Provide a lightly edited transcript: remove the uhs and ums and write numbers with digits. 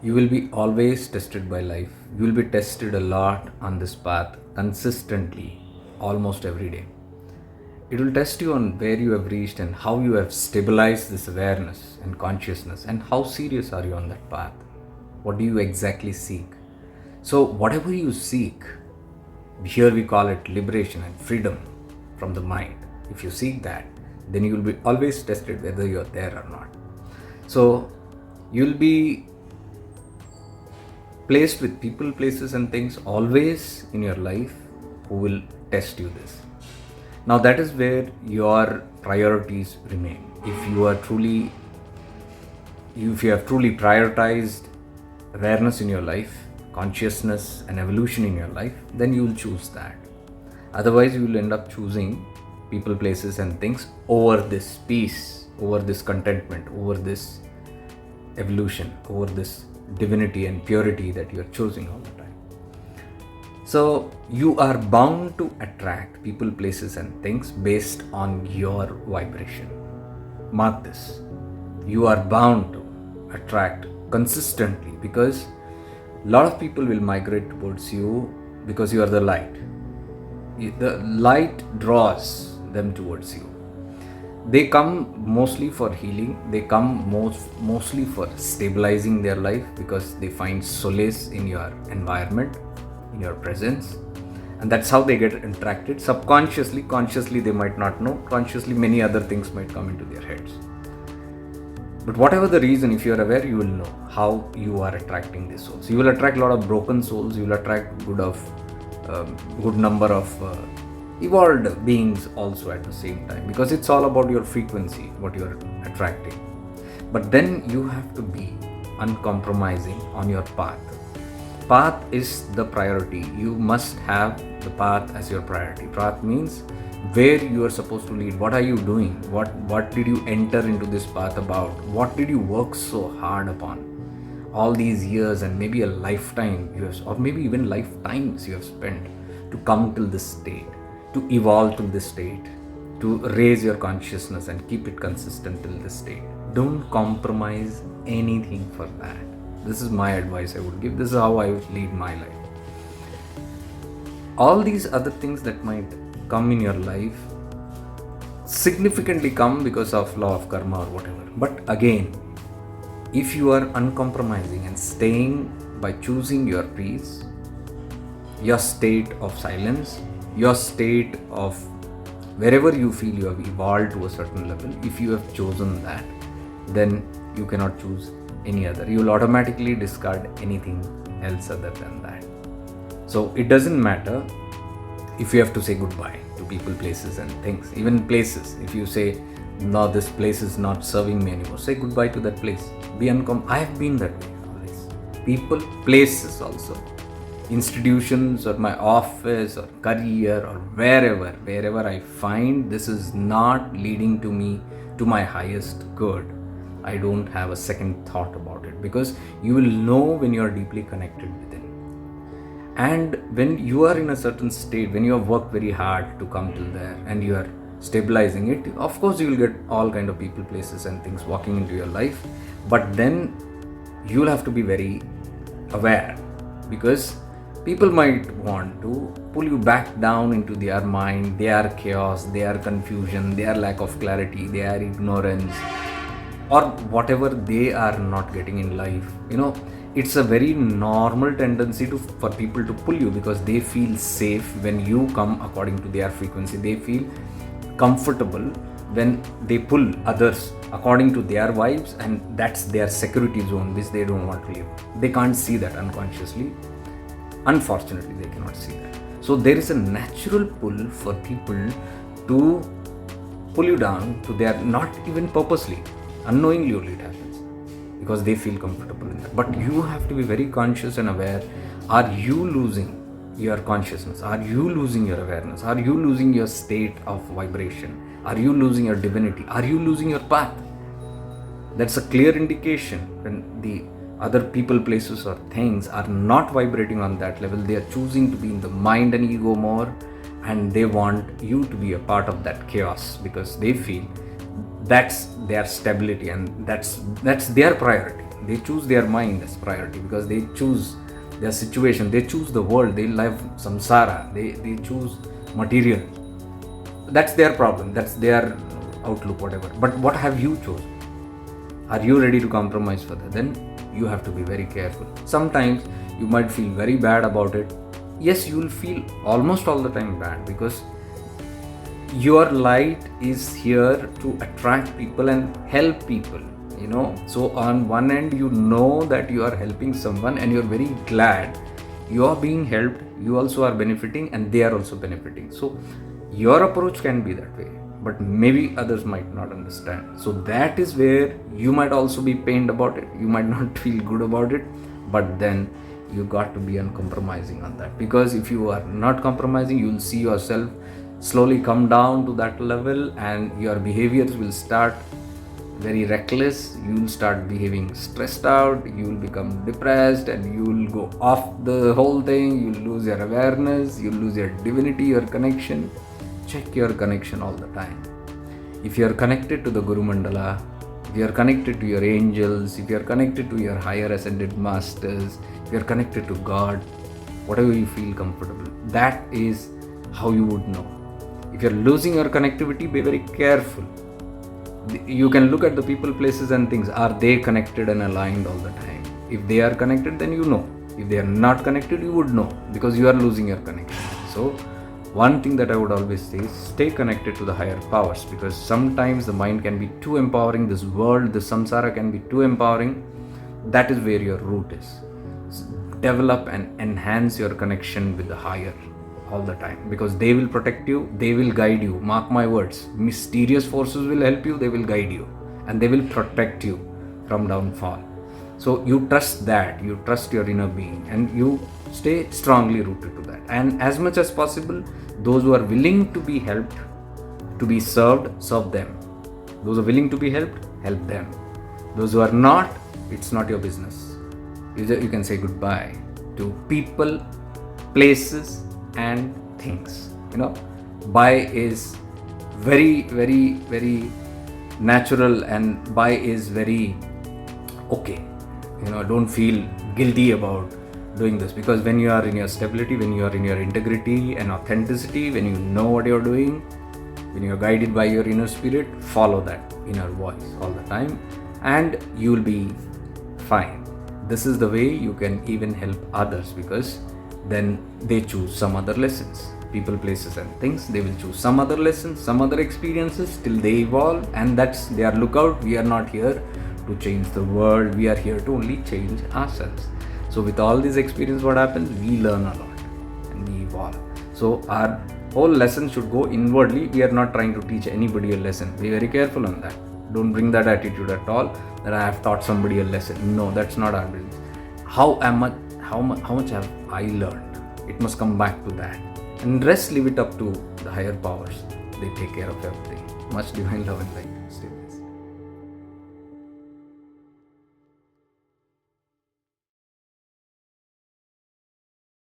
You will be always tested by life. You will be tested a lot on this path consistently, almost every day. It will test you on where you have reached and how you have stabilized this awareness and consciousness, and how serious are you on that path. What do you exactly seek? So, whatever you seek, here we call it liberation and freedom from the mind. If you seek that, then you will be always tested whether you are there or not. So, you'll be placed with people, places, and things always in your life who will test you this. Now, that is where your priorities remain. If you have truly prioritized awareness in your life, consciousness and evolution in your life, then you will choose that. Otherwise, you will end up choosing people, places, and things over this peace, over this contentment, over this evolution, over this divinity and purity that you are choosing all the time. So you are bound to attract people, places, and things based on your vibration. Mark this. You are bound to attract consistently, because a lot of people will migrate towards you because you are the light. The light draws them towards you. They come mostly for healing. They come mostly for stabilizing their life, because they find solace in your environment, in your presence. And that's how they get attracted. Subconsciously, consciously they might not know. Consciously, many other things might come into their heads. But whatever the reason, if you are aware, you will know how you are attracting these souls. You will attract a lot of broken souls. You will attract good number of evolved beings also at the same time, because it's all about your frequency, what you are attracting. But then you have to be uncompromising on your path. Path is the priority. You must have the path as your priority. Path means where you are supposed to lead. What are you doing? What did you enter into this path about? What did you work so hard upon all these years, and maybe a lifetime you have, or maybe even lifetimes you have spent to come till this state, to evolve to this state, to raise your consciousness and keep it consistent till this state. Don't compromise anything for that. This is my advice I would give. This is how I would lead my life. All these other things that might come in your life significantly come because of law of karma or whatever. But again, if you are uncompromising and staying by choosing your peace, your state of silence, your state of wherever you feel you have evolved to a certain level, if you have chosen that, then you cannot choose any other. You will automatically discard anything else other than that. So it doesn't matter if you have to say goodbye to people, places, and things. Even places, if you say, no, this place is not serving me anymore, say goodbye to that place. I have been that way always. People, places also. Institutions or my office or career or wherever I find this is not leading to me to my highest good, I don't have a second thought about it, because you will know when you are deeply connected within. And when you are in a certain state, when you have worked very hard to come till there and you are stabilizing it, of course you will get all kind of people, places, and things walking into your life. But then you will have to be very aware, because people might want to pull you back down into their mind, their chaos, their confusion, their lack of clarity, their ignorance, or whatever they are not getting in life. It's a very normal tendency for people to pull you, because they feel safe when you come according to their frequency. They feel comfortable when they pull others according to their vibes, and that's their security zone, which they don't want to live. They can't see that unconsciously. Unfortunately, they cannot see that. So there is a natural pull for people to pull you down to their, not even purposely, unknowingly only it happens, because they feel comfortable in that. But you have to be very conscious and aware. Are you losing your consciousness? Are you losing your awareness? Are you losing your state of vibration? Are you losing your divinity? Are you losing your path? That's a clear indication when the other people, places, or things are not vibrating on that level. They are choosing to be in the mind and ego more, and they want you to be a part of that chaos, because they feel that's their stability and that's their priority. They choose their mind as priority because they choose their situation, they choose the world, they live samsara, they choose material. That's their problem, that's their outlook, whatever. But what have you chosen? Are you ready to compromise further? Then you have to be very careful. Sometimes you might feel very bad about it. Yes, you will feel almost all the time bad because your light is here to attract people and help people, so on one end you know that you are helping someone and you're very glad you are being helped, you also are benefiting and they are also benefiting. So your approach can be that way, but maybe others might not understand. So that is where you might also be pained about it, you might not feel good about it, but then you got to be uncompromising on that, because if you are not compromising, you will see yourself slowly come down to that level and your behaviors will start very reckless. You will start behaving stressed out, you will become depressed and you will go off the whole thing, you will lose your awareness, you will lose your divinity, your connection. Check your connection all the time. If you are connected to the Guru Mandala, if you are connected to your angels, if you are connected to your higher ascended masters, if you are connected to God, whatever you feel comfortable, that is how you would know. If you are losing your connectivity, be very careful. You can look at the people, places and things. Are they connected and aligned all the time? If they are connected, then you know. If they are not connected, you would know because you are losing your connection. So one thing that I would always say is stay connected to the higher powers, because sometimes the mind can be too empowering. This world, the samsara can be too empowering. That is where your root is. Develop and enhance your connection with the higher all the time, because they will protect you, they will guide you. Mark my words, mysterious forces will help you, they will guide you and they will protect you from downfall. So you trust that, you trust your inner being and you stay strongly rooted to that. And as much as possible, those who are willing to be helped, to be served, serve them. Those who are willing to be helped, help them. Those who are not, it's not your business. You can say goodbye to people, places and things. Bye is very, very, very natural and bye is very okay. Don't feel guilty about doing this, because when you are in your stability, when you are in your integrity and authenticity, when you know what you're doing, when you're guided by your inner spirit, follow that inner voice all the time and you will be fine. This is the way you can even help others, because then they choose some other lessons. People, places and things, they will choose some other lessons, some other experiences till they evolve, and that's their lookout. We are not here to change the world, we are here to only change ourselves. So with all this experience, what happens? We learn a lot and we evolve. So our whole lesson should go inwardly. We are not trying to teach anybody a lesson. Be very careful on that. Don't bring that attitude at all, that I have taught somebody a lesson. No, that's not our business. How much have I learned? It must come back to that. And rest, leave it up to the higher powers. They take care of everything. Much divine love and light. Stay.